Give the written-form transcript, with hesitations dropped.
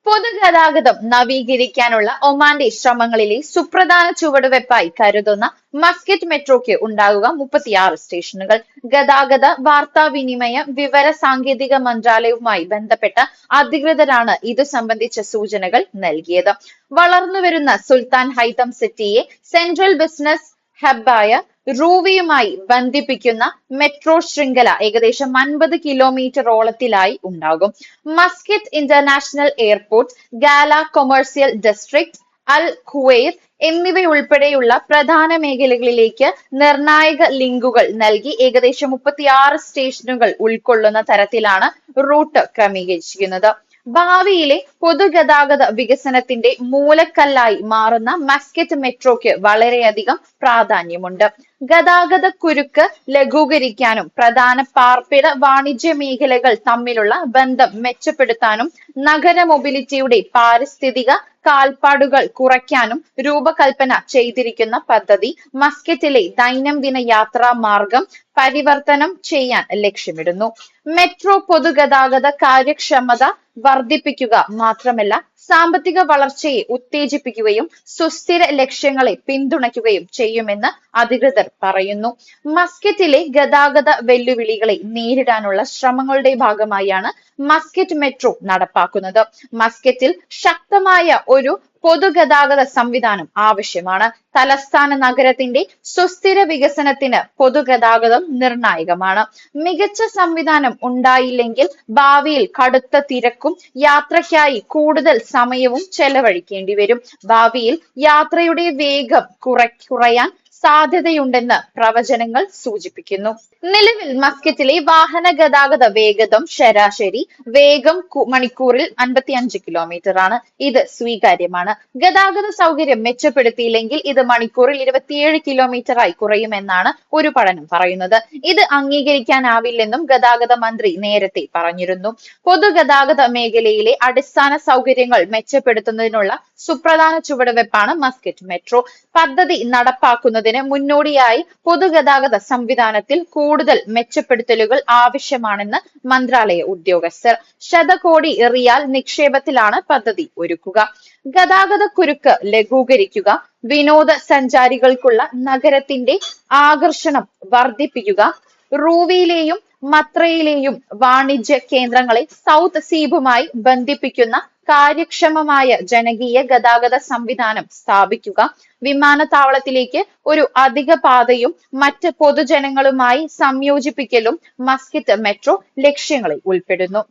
പൊതുഗതാഗതം നവീകരിക്കാനുള്ള ഒമാന്റെ ശ്രമങ്ങളിലെ സുപ്രധാന ചുവടുവെപ്പായി കരുതുന്ന മസ്കറ്റ് മെട്രോയ്ക്ക് ഉണ്ടാകുക 36 സ്റ്റേഷനുകൾ. ഗതാഗത വാർത്താവിനിമയ വിവര സാങ്കേതിക മന്ത്രാലയവുമായി ബന്ധപ്പെട്ട അധികൃതരാണ് ഇതു സംബന്ധിച്ച സൂചനകൾ നൽകിയത്. വളർന്നുവരുന്ന സുൽത്താൻ ഹൈതം സിറ്റിയെ സെൻട്രൽ ബിസിനസ് ഹബ്ബായ റൂവിയുമായി ബന്ധിപ്പിക്കുന്ന മെട്രോ ശൃംഖല ഏകദേശം 50 കിലോമീറ്ററോളത്തിലായി ഉണ്ടാകും. Muscat international airport, Ghala commercial district, al Khuwair എന്നിവയുൾപ്പെടെയുള്ള പ്രധാന മേഖലകളിലേക്ക് നിർണായക ലിങ്കുകൾ നൽകി ഏകദേശം 36 സ്റ്റേഷനുകൾ ഉൾക്കൊള്ളുന്ന തരത്തിലാണ് റൂട്ട് ക്രമീകരിച്ചിരിക്കുന്നത്. ഭാവിയിലെ പൊതുഗതാഗത വികസനത്തിന്റെ മൂലക്കല്ലായി മാറുന്ന മസ്കറ്റ് മെട്രോയ്ക്ക് വളരെയധികം പ്രാധാന്യമുണ്ട്. ഗതാഗത കുരുക്ക് ലഘൂകരിക്കാനും പ്രധാന പാർപ്പിട വാണിജ്യ മേഖലകൾ തമ്മിലുള്ള ബന്ധം മെച്ചപ്പെടുത്താനും നഗര മൊബിലിറ്റിയുടെ പാരിസ്ഥിതിക കാൽപ്പാടുകൾ കുറയ്ക്കാനും രൂപകൽപ്പന ചെയ്തിരിക്കുന്ന പദ്ധതി മസ്കറ്റിലെ ദൈനംദിന യാത്രാ മാർഗം പരിവർത്തനം ചെയ്യാൻ ലക്ഷ്യമിടുന്നു. മെട്രോ പൊതുഗതാഗത കാര്യക്ഷമത വർദ്ധിപ്പിക്കുക മാത്രമല്ല, സാമ്പത്തിക വളർച്ചയെ ഉത്തേജിപ്പിക്കുകയും സുസ്ഥിര ലക്ഷ്യങ്ങളെ പിന്തുണയ്ക്കുകയും ചെയ്യുമെന്ന് അധികൃതർ പറയുന്നു. മസ്കറ്റിലെ ഗതാഗത വെല്ലുവിളികളെ നേരിടാനുള്ള ശ്രമങ്ങളുടെ ഭാഗമായാണ് മസ്കറ്റ് മെട്രോ നടപ്പാക്കുന്നത്. മസ്കറ്റിൽ ശക്തമായ ഒരു പൊതുഗതാഗത സംവിധാനം ആവശ്യമാണ്. തലസ്ഥാന നഗരത്തിന്റെ സുസ്ഥിര വികസനത്തിന് പൊതുഗതാഗതം നിർണായകമാണ്. മികച്ച സംവിധാനം ഉണ്ടായില്ലെങ്കിൽ ഭാവിയിൽ കടുത്ത തിരക്കും യാത്രയ്ക്കായി കൂടുതൽ സമയവും ചെലവഴിക്കേണ്ടി വരും. ഭാവിയിൽ യാത്രയുടെ വേഗം കുറയാൻ സാധ്യതയുണ്ടെന്ന് പ്രവചനങ്ങൾ സൂചിപ്പിക്കുന്നു. നിലവിൽ മസ്കറ്റിലെ വാഹന ഗതാഗത വേഗത ശരാശരി വേഗം മണിക്കൂറിൽ 55 കിലോമീറ്റർ ആണ്. ഇത് സ്വീകാര്യമാണ്. ഗതാഗത സൗകര്യം മെച്ചപ്പെടുത്തിയില്ലെങ്കിൽ ഇത് മണിക്കൂറിൽ 27 കിലോമീറ്ററായി കുറയുമെന്നാണ് ഒരു പഠനം പറയുന്നത്. ഇത് അംഗീകരിക്കാനാവില്ലെന്നും ഗതാഗത മന്ത്രി നേരത്തെ പറഞ്ഞിരുന്നു. പൊതുഗതാഗത മേഖലയിലെ അടിസ്ഥാന സൗകര്യങ്ങൾ മെച്ചപ്പെടുത്തുന്നതിനുള്ള സുപ്രധാന ചുവടുവെപ്പാണ് മസ്കറ്റ് മെട്രോ. പദ്ധതി നടപ്പാക്കുന്നതിന് മുന്നോടിയായി പൊതുഗതാഗത സംവിധാനത്തിൽ കൂടുതൽ മെച്ചപ്പെടുത്തലുകൾ ആവശ്യമാണെന്ന് മന്ത്രാലയ ഉദ്യോഗസ്ഥർ. ശതകോടി റിയാൽ നിക്ഷേപത്തിലാണ് പദ്ധതി ഒരുക്കുക. ഗതാഗത കുരുക്ക് ലഘൂകരിക്കുക, വിനോദസഞ്ചാരികൾക്കുള്ള നഗരത്തിന്റെ ആകർഷണം വർദ്ധിപ്പിക്കുക, റൂവിയിലെയും മത്രയിലെയും വാണിജ്യ കേന്ദ്രങ്ങളെ സൗത്ത് സീബുമായി ബന്ധിപ്പിക്കുന്ന കാര്യക്ഷമമായ ജനകീയ ഗതാഗത സംവിധാനം സ്ഥാപിക്കുക, വിമാനത്താവളത്തിലേക്ക് ഒരു അധിക പാതയും മറ്റ് പൊതുജനങ്ങളുമായി സംയോജിപ്പിക്കലും മസ്കറ്റ് മെട്രോ ലക്ഷ്യങ്ങളിൽ ഉൾപ്പെടുന്നു.